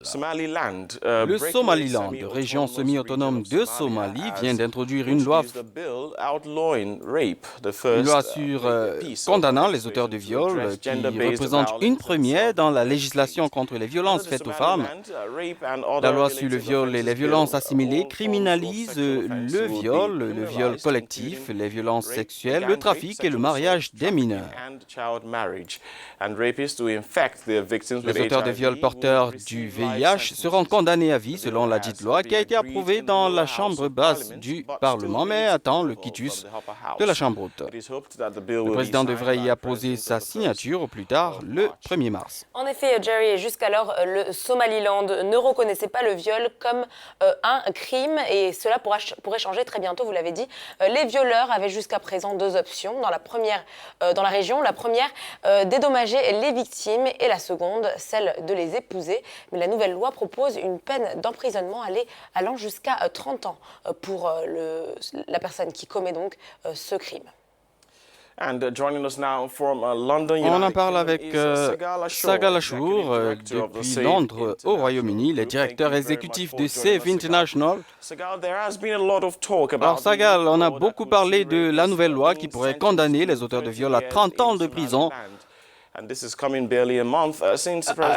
Le Somaliland, région semi-autonome de Somalie, vient d'introduire une loi condamnant les auteurs de viol qui représente une première dans la législation contre les violences faites aux femmes. La loi sur le viol et les violences assimilées criminalise le viol collectif, les violences sexuelles, le trafic et le mariage des mineurs. Les auteurs de viols porteurs du VIH seront condamnés à vie selon la dite loi qui a été approuvée dans la chambre basse du Parlement mais attend le quitus de la chambre haute. Le président devrait y apposer sa signature au plus tard le 1er mars. En effet, Jerry, jusqu'alors, le Somaliland ne reconnaissait pas le viol comme un crime et cela pourrait changer très bientôt, vous l'avez dit. Les violeurs avaient jusqu'à présent deux options dans la région. La première, dédommager les victimes et la seconde, celle de les épouser. Mais la nouvelle loi propose une peine d'emprisonnement allant jusqu'à 30 ans pour la personne qui commet donc ce crime. On en parle avec Sagal Ashour depuis Londres au Royaume-Uni, le directeur exécutif de Save International. Alors Sagal, on a beaucoup parlé de la nouvelle loi qui pourrait condamner les auteurs de viol à 30 ans de prison. Un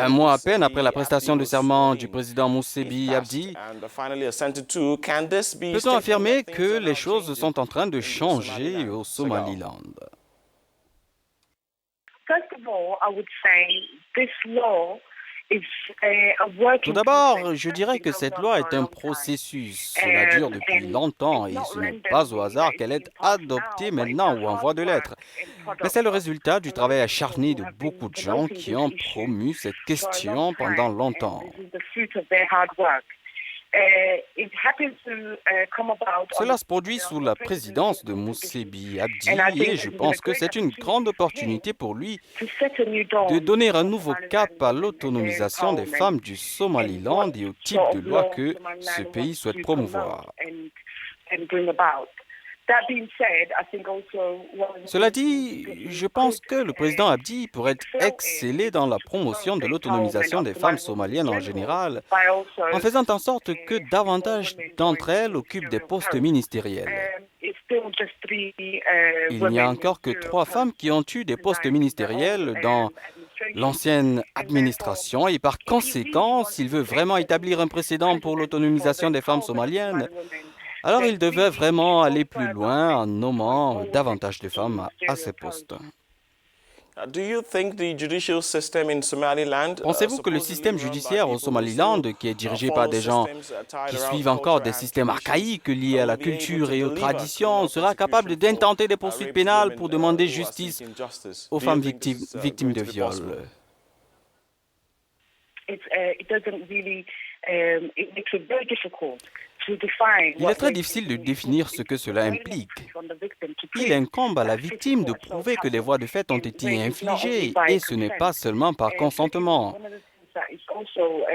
mois à peine après la prestation de serment du président Moussebi Abdi, peut-on affirmer que les choses sont en train de changer au Somaliland? Tout d'abord, je dirais que cette loi est un processus. Cela dure depuis longtemps et ce n'est pas au hasard qu'elle est adoptée maintenant ou en voie de l'être. Mais c'est le résultat du travail acharné de beaucoup de gens qui ont promu cette question pendant longtemps. Cela se produit sous la présidence de Moussebi Abdi et je pense que c'est une grande opportunité pour lui de donner un nouveau cap à l'autonomisation des femmes du Somaliland et au type de loi que ce pays souhaite promouvoir. Cela dit, je pense que le président Abdi pourrait exceller dans la promotion de l'autonomisation des femmes somaliennes en général, en faisant en sorte que davantage d'entre elles occupent des postes ministériels. Il n'y a encore que 3 femmes qui ont eu des postes ministériels dans l'ancienne administration et par conséquent, s'il veut vraiment établir un précédent pour l'autonomisation des femmes somaliennes, alors il devait vraiment aller plus loin en nommant davantage de femmes à ces postes. Pensez-vous que le système judiciaire au Somaliland, qui est dirigé par des gens qui suivent encore des systèmes archaïques liés à la culture et aux traditions, sera capable d'intenter des poursuites pénales pour demander justice aux femmes victimes de viol? Il est très difficile de définir ce que cela implique. Il incombe à la victime de prouver que des voies de fait ont été infligées et ce n'est pas seulement par consentement.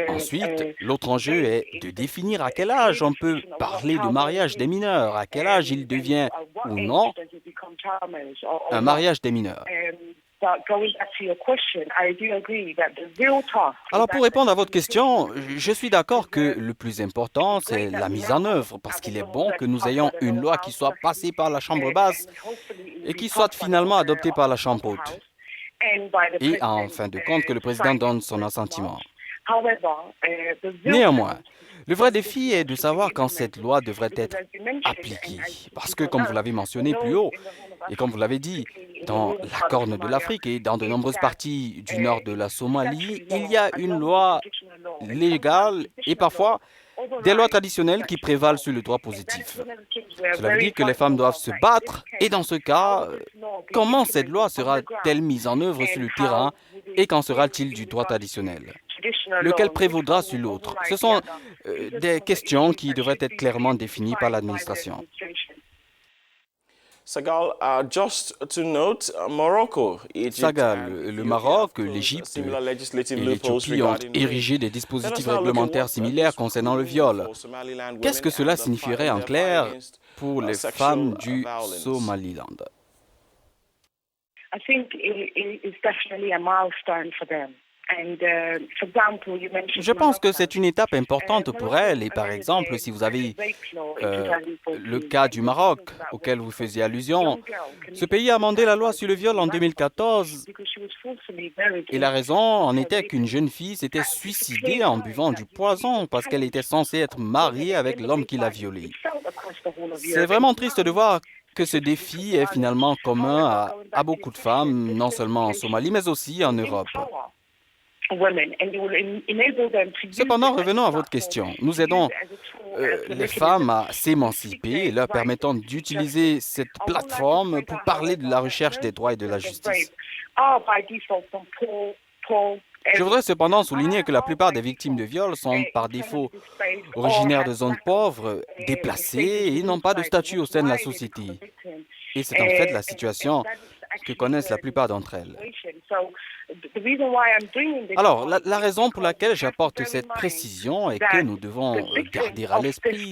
Ensuite, l'autre enjeu est de définir à quel âge on peut parler de mariage des mineurs, à quel âge il devient ou non un mariage des mineurs. Alors pour répondre à votre question, je suis d'accord que le plus important, c'est la mise en œuvre, parce qu'il est bon que nous ayons une loi qui soit passée par la Chambre basse et qui soit finalement adoptée par la Chambre haute. Et en fin de compte, que le président donne son assentiment. Néanmoins, le vrai défi est de savoir quand cette loi devrait être appliquée. Parce que, comme vous l'avez mentionné plus haut, et comme vous l'avez dit, dans la Corne de l'Afrique et dans de nombreuses parties du nord de la Somalie, il y a une loi légale et parfois des lois traditionnelles qui prévalent sur le droit positif. Cela veut dire que les femmes doivent se battre et dans ce cas, comment cette loi sera-t-elle mise en œuvre sur le terrain et qu'en sera-t-il du droit traditionnel? Lequel prévaudra sur l'autre? Ce sont des questions qui devraient être clairement définies par l'administration. Sagal, le Maroc, l'Égypte et l'Éthiopie ont érigé des dispositifs réglementaires similaires concernant le viol. Qu'est-ce que cela signifierait en clair pour les femmes du Somaliland? Je pense que c'est une étape importante pour elle. Et par exemple, si vous avez le cas du Maroc auquel vous faisiez allusion, ce pays a amendé la loi sur le viol en 2014 et la raison en était qu'une jeune fille s'était suicidée en buvant du poison parce qu'elle était censée être mariée avec l'homme qui l'a violée. C'est vraiment triste de voir que ce défi est finalement commun à beaucoup de femmes, non seulement en Somalie, mais aussi en Europe. Cependant, revenons à votre question. Nous aidons les femmes à s'émanciper et leur permettons d'utiliser cette plateforme pour parler de la recherche des droits et de la justice. Je voudrais cependant souligner que la plupart des victimes de viol sont par défaut originaires de zones pauvres, déplacées et n'ont pas de statut au sein de la société. Et c'est en fait la situation que connaissent la plupart d'entre elles. Alors, la raison pour laquelle j'apporte cette précision est que nous devons garder à l'esprit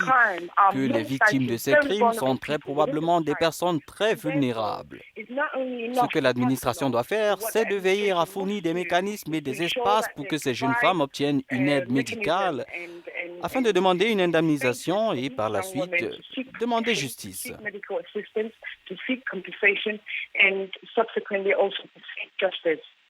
que les victimes de ces crimes sont très probablement des personnes très vulnérables. Ce que l'administration doit faire, c'est de veiller à fournir des mécanismes et des espaces pour que ces jeunes femmes obtiennent une aide médicale afin de demander une indemnisation et par la suite demander justice.